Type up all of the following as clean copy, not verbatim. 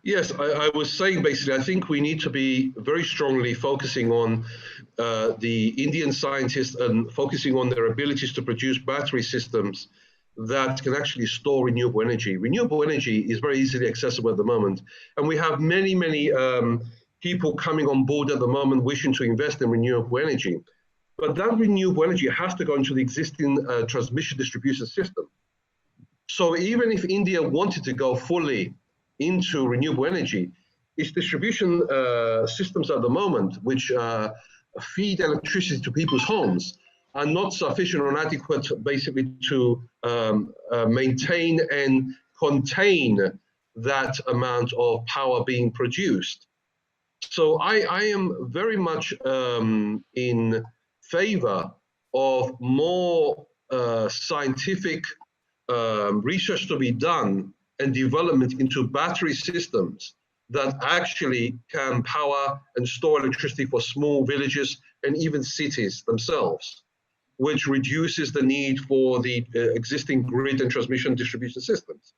Yes, I was saying basically, I think we need to be very strongly focusing on the Indian scientists and focusing on their abilities to produce battery systems that can actually store renewable energy. Renewable energy is very easily accessible at the moment, and we have many people coming on board at the moment wishing to invest in renewable energy. But that renewable energy has to go into the existing transmission distribution system. So even if India wanted to go fully into renewable energy, its distribution systems at the moment, which feed electricity to people's homes, are not sufficient or adequate basically to maintain and contain that amount of power being produced. So I am very much in favor of more scientific research to be done and development into battery systems that actually can power and store electricity for small villages and even cities themselves, which reduces the need for the existing grid and transmission distribution systems.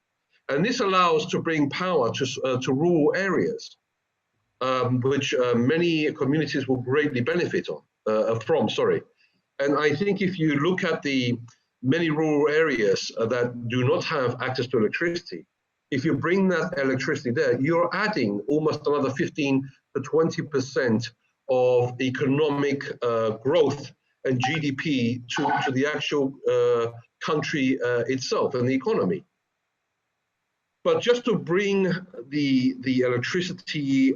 And this allows to bring power to rural areas, which many communities will greatly benefit from. And I think if you look at the many rural areas that do not have access to electricity, if you bring that electricity there, you're adding almost another 15 to 20% of economic growth and GDP to the actual country itself and the economy. But just to bring the electricity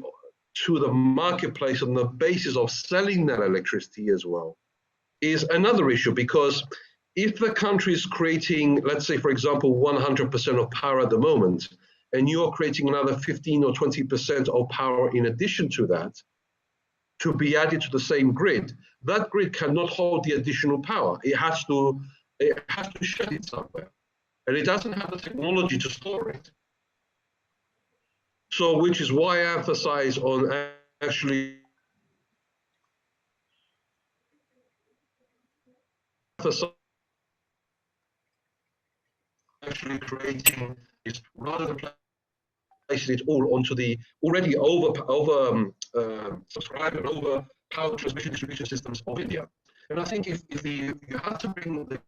to the marketplace on the basis of selling that electricity as well is another issue, because if the country is creating, let's say, for example, 100% of power at the moment, and you are creating another 15 or 20% of power in addition to that, to be added to the same grid, that grid cannot hold the additional power. It has to shed it somewhere, and it doesn't have the technology to store it. So, which is why I emphasize on actually creating is rather than placing it all onto the already subscribed and over power transmission distribution systems of India. And I think if you have to bring the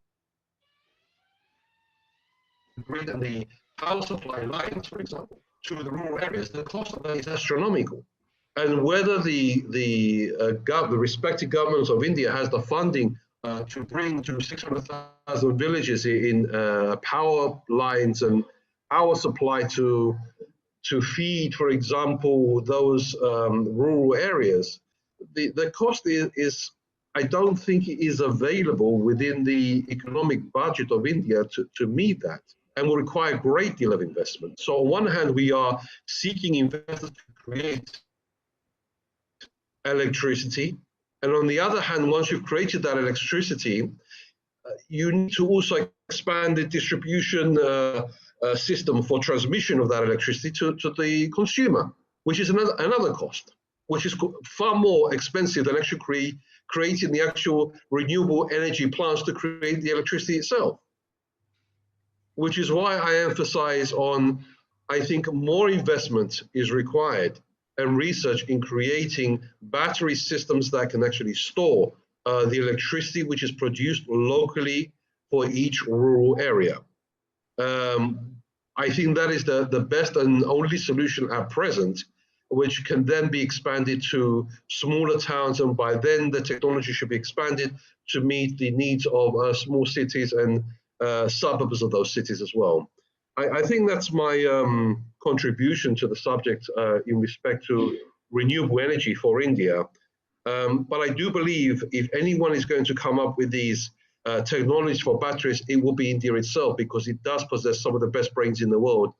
grid and the power supply lines, for example, to the rural areas, the cost of that is astronomical. And whether the respective governments of India has the funding to bring to 600,000 villages in power lines and power supply to feed, for example, those rural areas, the cost is, I don't think it is available within the economic budget of India to meet that, and will require a great deal of investment. So on one hand, we are seeking investors to create electricity, and on the other hand, once you've created that electricity, you need to also expand the distribution system for transmission of that electricity to the consumer, which is another cost, which is far more expensive than actually creating the actual renewable energy plants to create the electricity itself. Which is why I emphasize on, I think more investment is required and research in creating battery systems that can actually store the electricity which is produced locally for each rural area. I think that is the best and only solution at present, which can then be expanded to smaller towns, and by then the technology should be expanded to meet the needs of small cities and suburbs of those cities as well. I think that's my contribution to the subject in respect to renewable energy for India. But I do believe if anyone is going to come up with these technologies for batteries, it will be India itself, because it does possess some of the best brains in the world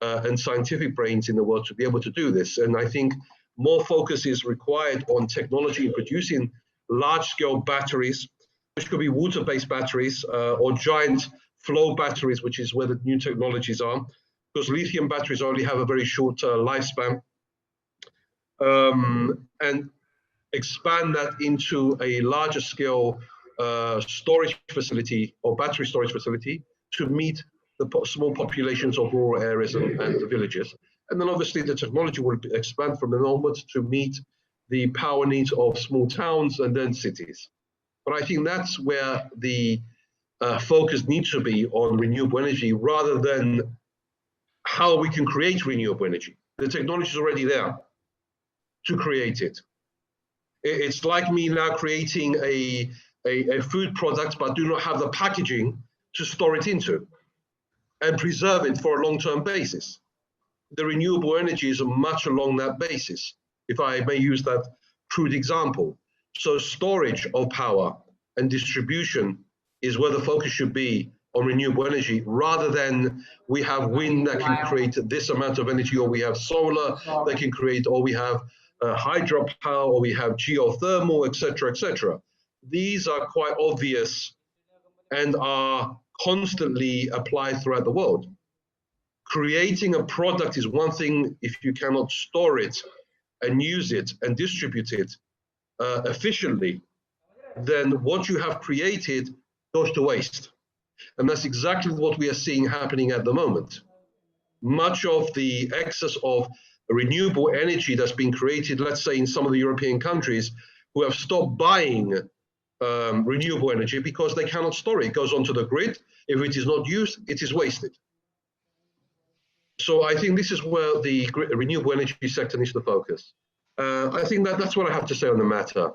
and scientific brains in the world to be able to do this. And I think more focus is required on technology in producing large-scale batteries, which could be water-based batteries or giant flow batteries, which is where the new technologies are, because lithium batteries only have a very short lifespan, and expand that into a larger scale storage facility or battery storage facility to meet the small populations of rural areas and the villages. And then obviously the technology will expand from then onwards to meet the power needs of small towns and then cities. But I think that's where the focus needs to be on renewable energy rather than how we can create renewable energy. The technology is already there to create it. It's like me now creating a food product, but do not have the packaging to store it into and preserve it for a long-term basis. The renewable energy is much along that basis, if I may use that crude example. So storage of power and distribution is where the focus should be on renewable energy, rather than we have wind that can create this amount of energy, or we have solar that can create, or we have hydropower, or we have geothermal, etc., etc. These are quite obvious and are constantly applied throughout the world. Creating a product is one thing if you cannot store it and use it and distribute it efficiently, then what you have created goes to waste. And that's exactly what we are seeing happening at the moment. Much of the excess of renewable energy that's been created, let's say in some of the European countries, who have stopped buying renewable energy because they cannot store it. It goes onto the grid. If it is not used, it is wasted. So I think this is where the renewable energy sector needs to focus. I think that's what I have to say on the matter.